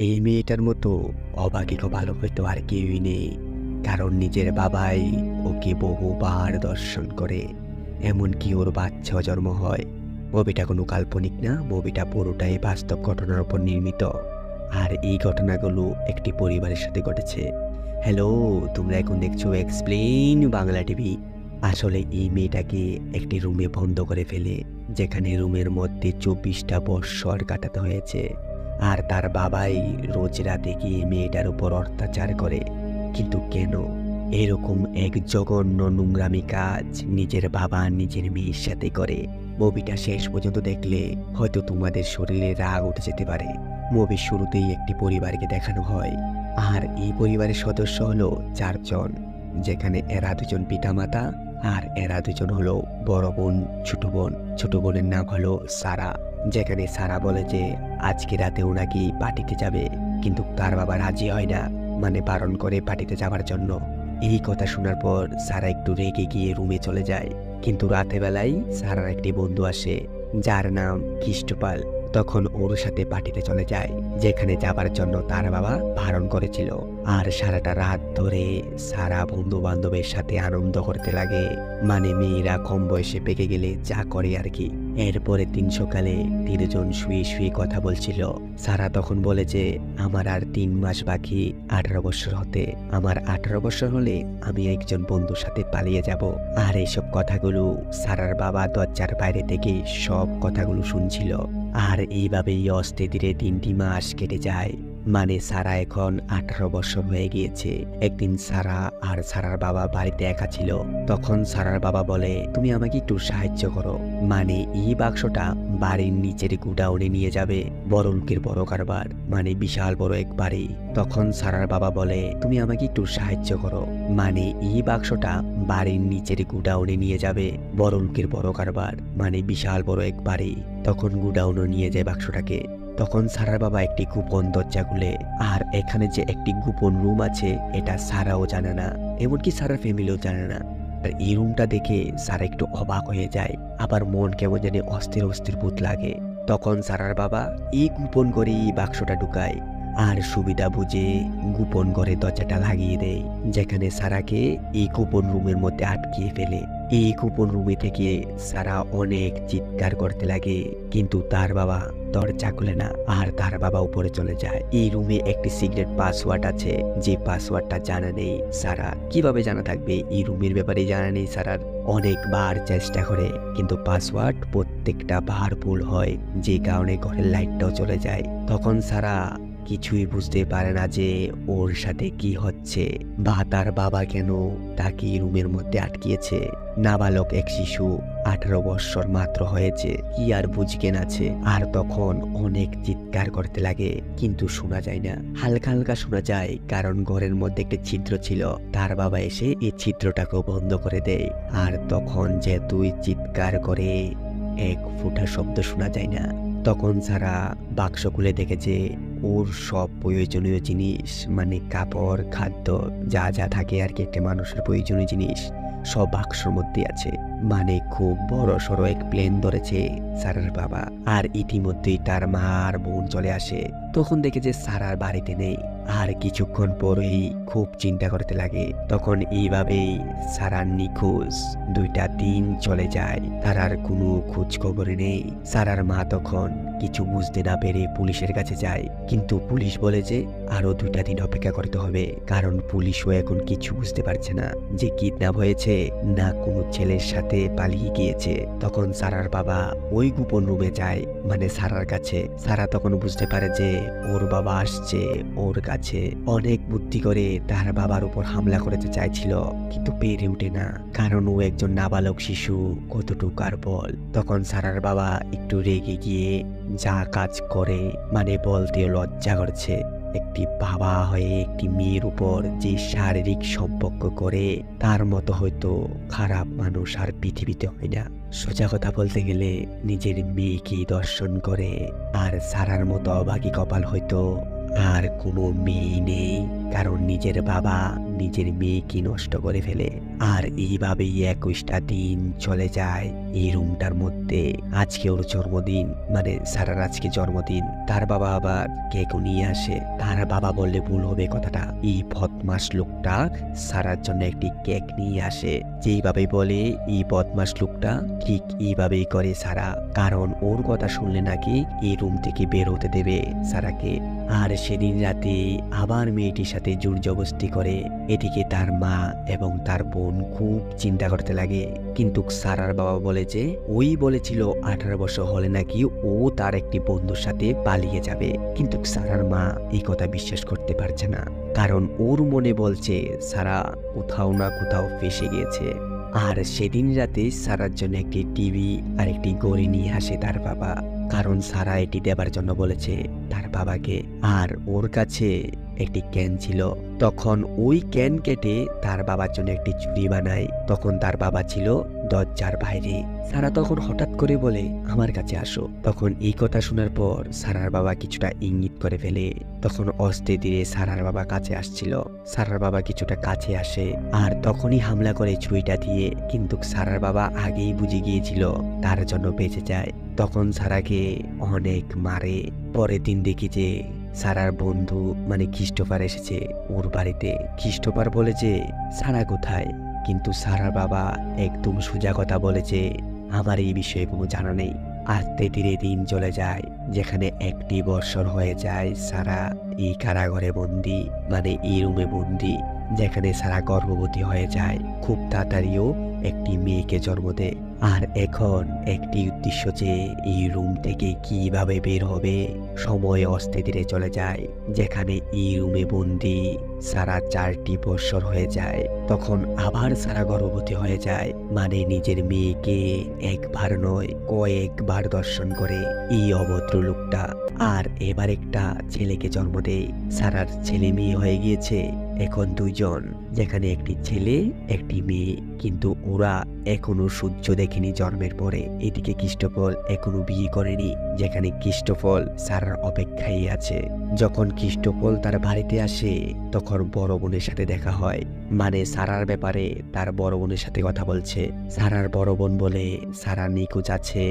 এই মেয়েটার মতো অভাগীকে ভালো হয়তো আর কেউই নেই। কারণ নিজের বাবাই ওকে বহুবার দর্শন করে, এমনকি ওর বাচ্চাও জন্ম হয়। মুভিটা কোনো কাল্পনিক না, মুভিটা পুরোটাই বাস্তব ঘটনার উপর নির্মিত। আর এই ঘটনাগুলো একটি পরিবারের সাথে ঘটেছে। হ্যালো, তোমরা এখন দেখছো এক্সপ্লেইন বাংলা টিভি। আসলে এই মেয়েটাকে একটি রুমে বন্ধ করে ফেলে, যেখানে রুমের মধ্যে 24টা বৎসর কাটাতে হয়েছে। আর তার বাবাই রোজ রাতে গিয়ে মেয়েটার উপর অত্যাচার করে। কিন্তু কেন? এরকম এক জঘন্য নোংরামি কাজ নিজের বাবা নিজের মেয়ের সাথে করে। মুভিটা শেষ পর্যন্ত দেখলে হয়তো তোমাদের শরীরে রাগ উঠে যেতে পারে। মুভির শুরুতেই একটি পরিবারকে দেখানো হয়, আর এই পরিবারের সদস্য হলো 4 জন, যেখানে এরা দুজন পিতামাতা আর এরা দুজন হলো বড় বোন ছোট বোন। ছোট বোনের নাম হলো সারা। যেখানে সারা বলে যে আজকে রাতে ও নাকি পার্টিতে যাবে, কিন্তু তার বাবা রাজি হয় না, মানে বারণ করে পার্টিতে যাওয়ার জন্য। এই কথা শোনার পর সারা একটু রেগে গিয়ে রুমে চলে যায়। কিন্তু রাতে বেলায় সারার একটি বন্ধু আসে, যার নাম খ্রিস্টপাল। তখন ওর সাথে পার্টিতে চলে যায়, যেখানে যাবার জন্য তার বাবা বারণ করেছিল। আর সারাটা রাত ধরে সারা বন্ধু বান্ধবের সাথে আনন্দ করতে লাগে, মানে মেয়েরা কম বয়সে পেকে গেলে যা করে আর কি। এরপরে দিন সকালে 3জন শুয়ে শুয়ে কথা বলছিল। সারা তখন বলে যে আমার আর 3 মাস বাকি 18 বছর হতে। আমার 18 বছর হলে আমি একজন বন্ধুর সাথে পালিয়ে যাব। আর এইসব কথাগুলো সারার বাবা দরজার বাইরে থেকে সব কথাগুলো শুনছিল। আর এইভাবেই অস্তে ধীরে 3টি মাস কেটে যায়। মানে সারা এখন 18 বছর হয়ে গিয়েছে। একদিন সারা আর সারার বাবা বাড়িতে একা ছিল। তখন সারার বাবা বলে, তুমি আমাকে একটু সাহায্য করো, মানে এই বাক্সটা বাড়ির নিচের গুডাউনে নিয়ে যাবে। বড় লোকের বড় কারবার, মানে বিশাল বড় এক বাড়ি। তখন সারার বাবা বলে, তুমি আমাকে একটু সাহায্য করো, মানে এই বাক্সটা বাড়ির নিচের গুডাউনে নিয়ে যাবে। বড় লোকের বড় কারবার, মানে বিশাল বড় এক বাড়ি। তখন গুডাউনে নিয়ে যায় বাক্সটাকে। তখন সারার বাবা একটি গোপন দরজা খুলে, আর এখানে যে একটি গোপন রুম আছে এটা সারাও জানে না, এমনকি সারার ফ্যামিলিও জানে না। আর এই রুমটা দেখে সারা একটু অবাক হয়ে যায়, আবার মন কেমন জানি অস্থির অস্থির বোধ লাগে। তখন সারার বাবা এই গোপন করে এই বাক্সটা ঢুকায়, আর সুবিধা বুঝে গোপন ঘরে দরজাটা লাগিয়ে দেয়, যেখানে সারাকে এই গোপন রুমের মধ্যে আটকিয়ে ফেলে। এই গোপন রুমে থেকে সারা অনেক চিৎকার করতে লাগে, কিন্তু তার বাবা দরজা খুলে না, আর তার বাবা উপরে চলে যায়। এই রুমে একটি সিক্রেট পাসওয়ার্ড আছে, যে পাসওয়ার্ডটা জানা নেই সারা। কিভাবে জানা থাকবে? এই রুমের ব্যাপারে জানা নেই সারার। অনেকবার চেষ্টা করে, কিন্তু পাসওয়ার্ড প্রত্যেকটা বার ভুল হয়, যে কারণে ঘরের লাইটটাও চলে যায়। তখন সারা কিছুই বুঝতে পারে না যে ওর সাথে কি হচ্ছে, বা তার বাবা কেন তাকে রুমের মধ্যে আটকিয়েছে। নাবালক এক শিশু, 18 বৎসর মাত্র হয়েছে, কি আর বুঝকেন আছে। আর তখন অনেক চিৎকার করতে লাগে, কিন্তু শোনা যায় না। হালকা হালকা শোনা যায়, কারণ ঘরের মধ্যে একটা ছিদ্র ছিল। তার বাবা এসে এই ছিদ্রটাকেও বন্ধ করে দেয়। আর তখন যে তুই চিৎকার করে এক ফোঁটা শব্দ শোনা যায় না। তখন সারা বাক্স খুলে দেখেছে ওর সব প্রয়োজনীয় জিনিস, মানে কাপড়, খাদ্য, যা যা থাকে আর কি একটা মানুষের প্রয়োজনীয় জিনিস, সব বাক্সর মধ্যে আছে। মানে খুব বড় সড়ো এক প্লেন ধরেছে সারার বাবা। আর ইতিমধ্যেই তার মা আর বোন চলে আসে। তখন দেখে যে সারার বাড়িতে নেই। আর কিছুক্ষণ পরেই খুব চিন্তা করতে লাগে। তখন এইভাবেই সারার নিখোঁজ 2টা দিন চলে যায়, তার আর কোনো খোঁজ খবর নেই। সারার মা তখন কিছু বুঝতে না পেরে পুলিশের কাছে যায়, কিন্তু পুলিশ বলে যে আরো 2টা দিন অপেক্ষা করতে হবে, কারণ পুলিশও এখন কিছু বুঝতে পারছে না যে কিডন্যাপ হয়েছে না কোনো ছেলের সাথে পালিয়ে গিয়েছে। তখন সারার বাবা ওই গোপন রুমে যায়, মানে সারার কাছে। সারা তখন বুঝতে পারে যে ওর বাবা আসছে ওর কাছে। অনেক বুদ্ধি করে তার বাবার উপর হামলা করতে চাইছিল, কিন্তু পেরে উঠে না, কারণ ও একজন নাবালক শিশু, কতটুকু আর বল। তখন সারার বাবা একটু রেগে গিয়ে যা কাজ করে, মানে বলতে লজ্জা করছে, একটি বাবা হয়ে একটি মেয়ের উপর যে শারীরিক সম্পর্ক করে, তার মতো হয়তো খারাপ মানুষ আর পৃথিবীতে হয় না। সোজা কথা বলতে গেলে নিজের মেয়েকে দর্শন করে। আর সারার মতো অভাগী কপাল হয়তো আর কোনো মেয়ে নেই, কারণ নিজের বাবা নিজের মেয়েকে নষ্ট করে ফেলে। আর এইভাবেই 21টা দিন চলে যায় এই রুমটার মধ্যে। আজকে ওর জন্মদিন, মানে সারার আজকে জন্মদিন। তার বাবা আবার কেকও নিয়ে আসে। তার বাবা বললে ভুল হবে কথাটা, এই বদমাস লোকটা সারার জন্য একটি কেক নিয়ে আসে। যেইভাবে বলে এই বদমাস লোকটা ঠিক এইভাবেই করে সারা, কারণ ওর কথা শুনলে নাকি এই রুম থেকে বের হতে দেবে সারাকে। আর সেদিন রাতে আবার মেয়েটির সাথে জোর জবস্তি করে। এদিকে তার মা এবং তার বোন খুব চিন্তা করতে লাগে, কিন্তু সারার বাবা বলে যে ওই বলেছিল 18 বছর হলে নাকি ও তার একটি বন্ধুর সাথে পালিয়ে যাবে। কিন্তু সারার মা এই কথা বিশ্বাস করতে পারছে না, কারণ ওর মনে বলছে সারা কোথাও না কোথাও ফেসে গিয়েছে। আর সেদিন রাতে সারার জন্য একটি টিভি আর একটি ঘড়ি নিয়ে আসে তার বাবা, কারণ সারা এটি দেবার জন্য বলেছে তার বাবাকে। আর ওর কাছে একটি ক্যান ছিল, তখন ওই ক্যান কেটে তার বাবার জন্য একটি চুড়ি বানায়। তখন তার বাবা ছিল দরজার বাইরে। সারা তখন হঠাৎ করে বলে আমার কাছে আসো। তখন এই কথা শোনার পর সারার বাবা কিছুটা ইঙ্গিত করে ফেলে। তখন অস্তে ধীরে সারার বাবা কাছে আসছিল। সারার বাবা কিছুটা কাছে আসে আর তখনই হামলা করে ছুরিটা দিয়ে, কিন্তু সারার বাবা আগেই বুঝে গিয়েছিল তার জন্য বেঁচে যায়। তখন সারাকে অনেক মারে। পরের দিন দেখি যে সারার বন্ধু মানে ক্রিস্টোফার এসেছে ওর বাড়িতে। ক্রিস্টোফার বলে যে সারা কোথায়, কিন্তু সারার বাবা একদম সোজা কথা বলেছে আমার এই বিষয়ে কোনো জানা নেই। আস্তে ধীরে দিন চলে যায়, যেখানে 1 বছর হয়ে যায় সারা এই কারাগারে বন্দি, মানে এই রুমে বন্দি, যেখানে সারা গর্ভবতী হয়ে যায়। খুব তাড়াতাড়িও একটি মেয়েকে জন্ম দেয়। আর এখন একটি উদ্দেশ্য যে এই রুম থেকে কিভাবে বের হবে। সময় আস্তে ধীরে চলে যায়, যেখানে এই রুমে বন্দি সারা 4 বছর হয়ে যায়। তখন আবার সারা গর্ভবতী হয়ে যায়, মানে নিজের মেয়েকে একবার নয় কয়েকবার দর্শন করে এই অভদ্র লোকটা। আর এবার একটা ছেলেকে জন্ম দেয়। সারার ছেলে মেয়ে হয়ে গিয়েছে এখন 2 জন, যেখানে একটি ছেলে একটি মেয়ে, কিন্তু ওরা এখনো সূর্য দেখেনি জন্মের পরে। এদিকে ক্রিস্টোফল এখনো বিয়ে করেনি, যেখানে ক্রিস্টোফল সারার অপেক্ষায় আছে। যখন ক্রিস্টোফল তার বাড়িতে আসে তখন বড় বোনের সাথে দেখা হয়, মানে সারার ব্যাপারে তার বড় বোনের সাথে কথা বলছে। সারার বড় বোন বলে সারা নিখোঁজ আছে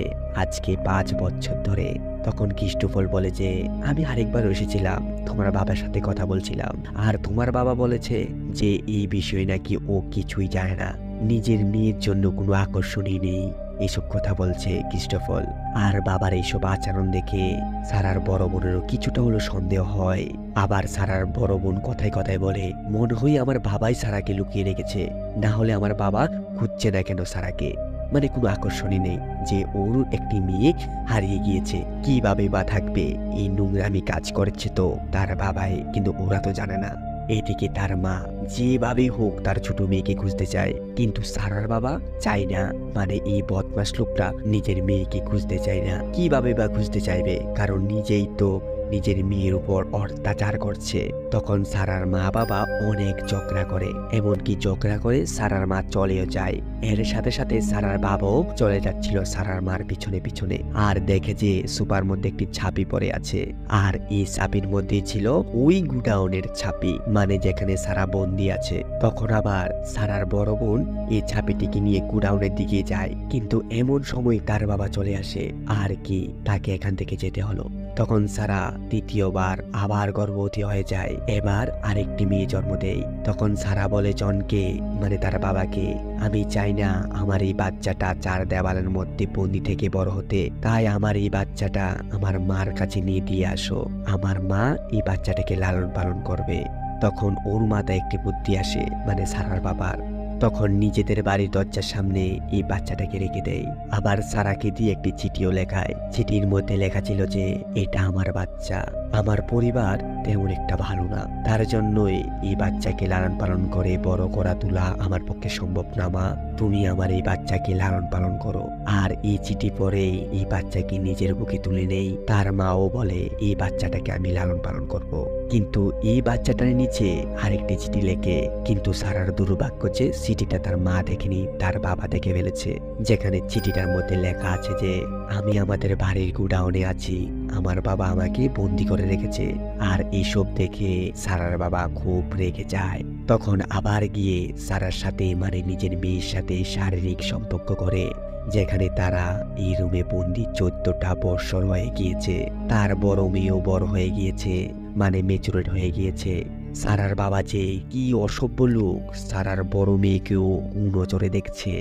আজকে 5 বছর ধরে। তখন ক্রিস্টোফল বলে যে আমি আরেকবার এসেছিলাম, তোমার বাবার সাথে কথা বলছিলাম, আর তোমার বাবা বলেছে যে এই বিষয়ে নাকি ও কিছুই জানে না, নিজের মেয়ের জন্য কোনো আকর্ষণই নেই। এসব কথা বলছে ক্রিস্টোফল। আর বাবার এইসব আচরণ দেখে সারার বড় বোনেরও কিছুটা হলো সন্দেহ হয়। আবার সারার বড় বোন কথায় কথায় বলে মনে হয় আমার বাবাই সারাকে লুকিয়ে রেখেছে, না হলে আমার বাবা খুঁজছে না কেন সারাকে, মানে কোনো আকর্ষণই নেই যে ওর একটি মেয়ে হারিয়ে গিয়েছে, কিভাবে বা থাকবে। এই নোংরামি কাজ করেছে তো তার বাবাই, কিন্তু ওরা তো জানে না। এদিকে তার মা যেভাবে হোক তার ছোট মেয়েকে খুঁজতে চায়, কিন্তু সারার বাবা চায় না, মানে এই বদমাস লোকটা নিজের মেয়েকে খুঁজতে চায় না। কিভাবে বা খুঁজতে চাইবে, কারণ নিজেই তো নিজের মেয়ের উপর অত্যাচার করছে। তখন সারার মা বাবা অনেক ঝগড়া করে, এমনকি ঝগড়া করে সারার মা চলেও যায়। এর সাথে সাথে সারার বাবাও চলে যাচ্ছিল সারার মার পিছনে পিছনে, আর দেখে যে সুপার মধ্যে একটি ছাপি পড়ে আছে। আর এই ছাপির মধ্যে ছিল ওই গুডাউনের ছাপি, মানে যেখানে সারা বন্দি আছে। তখন আবার সারার বড় বোন এই ছাপিটিকে নিয়ে গুডাউনের দিকে যায়, কিন্তু এমন সময় তার বাবা চলে আসে, আর কি তাকে এখান থেকে যেতে হলো। তখন সারা দ্বিতীয়বার আবার গর্ভবতী হয়ে যায়, এবার আরেকটি মেয়ে জন্ম দেয়। তখন সারা বলে জনকে, মানে তার বাবাকে, আমি চাই না আমার এই বাচ্চাটা 4 দেওয়ালের মধ্যে বন্দি থেকে বড় হতে, তাই আমার এই বাচ্চাটা আমার মার কাছে নিয়ে দিয়ে আসো, আমার মা এই বাচ্চাটাকে লালন পালন করবে। তখন ওর মাথায় একটি বুদ্ধি আসে, মানে সারার বাবার। তখন নিজেদের বাড়ির দরজার সামনে এই বাচ্চাটাকে রেখে দেয়। আবার সারাকে দিয়ে একটি চিঠিও লেখায়। চিঠির মধ্যে লেখা ছিল যে এটা আমার বাচ্চা, আমার পরিবার তেমন একটা ভালো না, তার জন্যই এই বাচ্চাকে লালন পালন করে বড় করা তোলা আমার পক্ষে সম্ভব না মা, তুমি আমার এই বাচ্চাকে লালন পালন করো। আর এই চিঠি পরে এই বাচ্চাকে নিজের বুকে তুলে নেই। তার মাও বলে এই বাচ্চাটাকে আমি লালন পালন করব। কিন্তু এই বাচ্চাটার নিচে আরেকটি চিঠি লেখে, কিন্তু সারার দুর্ভাগ্য যে চিঠিটা তার মা দেখেনি, তার বাবা দেখে ফেলেছে। যেখানে চিঠিটার মধ্যে লেখা আছে যে আমি আমাদের বাড়ির গুডাউনে আছি, আমার বাবা আমাকে বন্দি করে রেখেছে। আর এইসব দেখে সারার বাবা খুব রেগে যায়। তখন আবার গিয়ে সারার সাথে মানে নিজের মেয়ের সাথে শারীরিক সম্পর্ক করে, যেখানে তারা এই রুমে বন্দি 14টা বৎসর হয়ে গিয়েছে। তার বড় মেয়েও বড় হয়ে গিয়েছে, মানে ম্যাচুরেট হয়ে গিয়েছে। সারার বাবা যে কি অসভ্য লোক, সারার বড় মেয়েকেও নজরে দেখছে।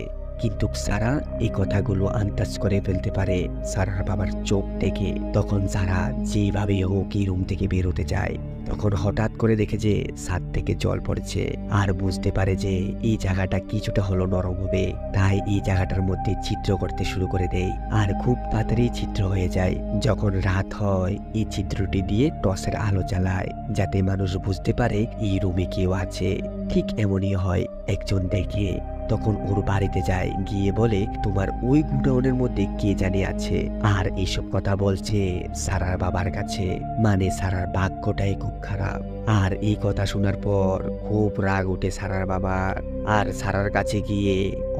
কিন্তু সারা এই কথাগুলো আন্দাজ করে ফেলতে পারে সারার বাবার চোখ থেকে। তখন সারা যেভাবে হোক এই রুম থেকে বের হতে যায়। তখন হঠাৎ করে দেখে যে ছাদ থেকে জল পড়ছে, আর বুঝতে পারে যে এই জায়গাটা কিছুটা হলো নরম হবে। তাই এই জায়গাটার মধ্যে চিত্র করতে শুরু করে দেয়, আর খুব তাড়াতাড়ি চিত্র হয়ে যায়। যখন রাত হয় এই চিত্রটি দিয়ে টর্চের আলো জ্বালায়, যাতে মানুষ বুঝতে পারে এই রুমে কেউ আছে। ঠিক এমনই হয়, একজন দেখে। তখন ওর বাড়িতে যায়, গিয়ে বলে তোমার ওই গুডাউনের মধ্যে কে জানি আছে। আর এইসব কথা বলছে সারার বাবার কাছে, মানে সারার ভাগ্যটাই খুব খারাপ। আর এই কথা শোনার পর খুব রাগ উঠে সারার বাবার, আর সারার কাছে গিয়ে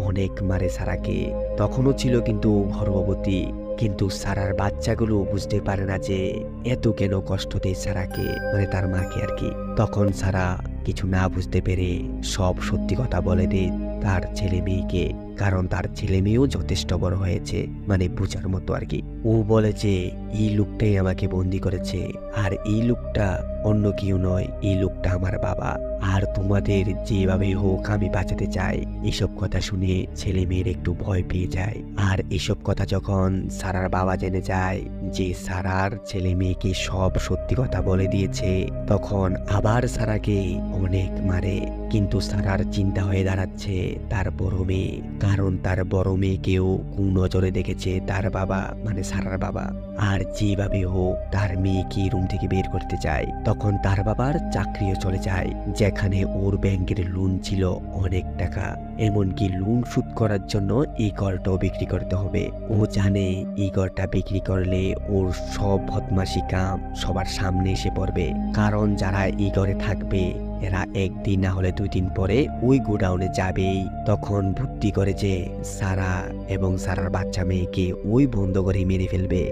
অনেক মারে সারাকে। তখনও ছিল কিন্তু গর্ভবতী। কিন্তু সারার বাচ্চাগুলো বুঝতে পারে না যে এত কেন কষ্ট দেয় সারাকে, মানে তার মাকে আর কি। তখন সারা কিছু না বুঝতে পেরে সব সত্যি কথা বলে দেয় তার ছেলে মেয়েকে, কারণ তার ছেলে মেয়েও যথেষ্ট বড় হয়েছে, মানে বুঝার মতো আর কি। ও বলে যে এই লোকটাই আমাকে বন্দি করেছে, আর এই লোকটা অন্য কেউ নয়, এই লোকটা আমার বাবা। আর তোমাদের যেভাবে হোক আমি বাঁচাতে চাই। এসব কথা শুনে ছেলে মেয়ের একটু ভয় পেয়ে যায়। আর এসব কথা যখন সারার বাবা জেনে যায় যে সারার ছেলে মেয়েকে সব সত্যি কথা বলে দিয়েছে, তখন আবার সারাকে অনেক মারে। কিন্তু সারার চিন্তা হয়ে দাঁড়াচ্ছে তার বড় মেয়ে, কারণ তার বড় মেয়েকেও কুনজরে দেখেছে তার বাবা, মানে সারার বাবা। আর যেভাবে হোক তার মেয়েকে রুম থেকে বের করতে চায়। তখন তার বাবার চাকরিও চলে যায়, যেখানে ওর ব্যাংকের লোন ছিল অনেক টাকা। এমনকি লোন শোধ করার জন্য এই ঘরটাও বিক্রি করতে হবে। ও জানে এই ঘরটা বিক্রি করলে ওর সব বদমাশি কাম সবার সামনে এসে পড়বে, কারণ যারা এই ঘরে থাকবে এরা একদিন না হলে 2 দিন পরে ওই গোডাউনে যাবেই। তখন বুদ্ধি করে যে সারা এবং সারার বাচ্চা মেয়েকে ওই বন্ধ করে মেরে ফেলবে।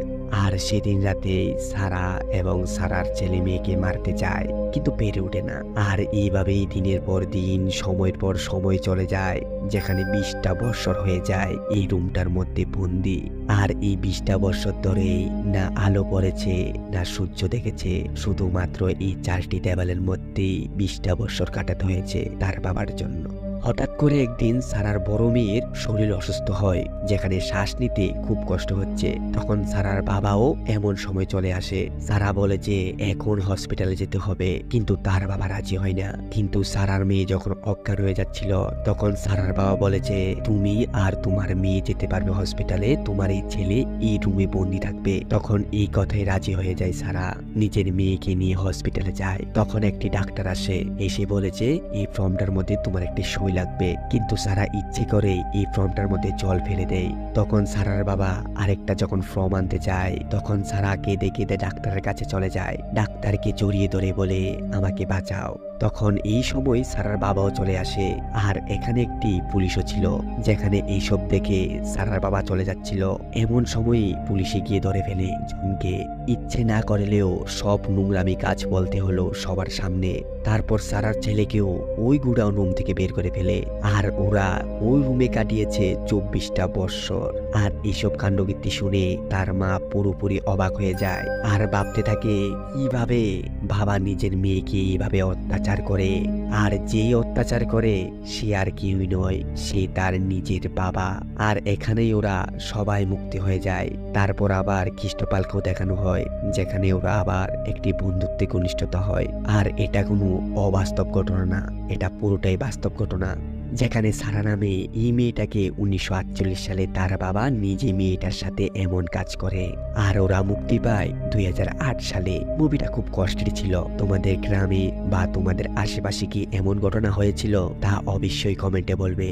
আর সেদিন রাতে সারা এবং সারার ছেলে মেয়েকে মারতে যায়, কিন্তু পেরে ওঠে না। আর এইভাবেই দিনের পর দিন, সময়ের পর সময় চলে যায়, যেখানে 20টা বৎসর হয়ে যায় এই রুমটার মধ্যে বন্দি। আর এই 20টা বৎসর ধরে না আলো পড়েছে না সূর্য দেখেছে, শুধুমাত্র এই 4টি টেবিলের মধ্যেই 20টা বৎসর কাটাতে হয়েছে তার বাবার জন্য। হঠাৎ করে একদিন সারার বড় মেয়ের শরীর অসুস্থ হয়, যেখানে শ্বাস নিতে খুব কষ্ট হচ্ছে। তখন সারার বাবাও এমন সময় চলে আসে। সারা বলে যে এখন হসপিটালে যেতে হবে, কিন্তু তার বাবা রাজি হয় না। কিন্তু সারার মেয়ে যখন অজ্ঞান হয়ে যাচ্ছিল, তখন সারার বাবা বলে যে তুমি আর তোমার মেয়ে যেতে পারবে হসপিটালে, তোমার এই ছেলে এই রুমে বন্দি থাকবে। তখন এই কথায় রাজি হয়ে যায় সারা, নিজের মেয়েকে নিয়ে হসপিটালে যায়। তখন একটি ডাক্তার আসে, এসে বলে যে এই ফর্মটার মধ্যে তোমার একটি সই লাগবে। কিন্তু সারা ইচ্ছে করে এই ফর্মটার মধ্যে জল ফেলে দেয়। তখন সারার বাবা আরেকটা যখন ফর্ম আনতে যায়, তখন সারা কেঁদে কেঁদে ডাক্তারের কাছে চলে যায়। ডাক্তারকে জড়িয়ে ধরে বলে আমাকে বাঁচাও। তখন এই সময় সারার বাবাও চলে আসে। আর এখানে একটি পুলিশও ছিল, যেখানে এইসব দেখে সারার বাবা চলে যাচ্ছিল। এমন সময়ই পুলিশে গিয়ে ধরে ফেলে জনকে। ইচ্ছে না করলেও সব নোংরামি কাজ বলতে হলো সবার সামনে। তারপর সারার ছেলেকেও ওই গুডাউন রুম থেকে বের করে ফেলে। আর ওরা ওই রুমে কাটিয়েছে 24টা বৎসর। আর এইসব কাণ্ডকীর্তি শুনে তার মা পুরোপুরি অবাক হয়ে যায়, আর ভাবতে থাকে কিভাবে বাবা নিজের মেয়েকে এইভাবে অত্যাচার করে। আর যেই অত্যাচার করে সে আর কেউই নয়, সে তার নিজের বাবা। আর এখানেই ওরা সবাই মুক্তি হয়ে যায়। তারপর আবার খ্রিস্টপালকেও দেখানো হয়, যেখানে ওরা আবার একটি বন্ধুত্বে ঘনিষ্ঠতা হয়। আর এটা কোনো অবাস্তব ঘটনা না, এটা পুরোটাই বাস্তব ঘটনা। যেখানে সারা নামে এই মেয়েটাকে 1948 সালে তার বাবা নিজে মেয়েটার সাথে এমন কাজ করে। আর ওরা মুক্তি পায় 2008 সালে। মুভিটা খুব কষ্টের ছিল। তোমাদের গ্রামে বা তোমাদের আশেপাশে কি এমন ঘটনা হয়েছিল তা অবশ্যই কমেন্টে বলবে।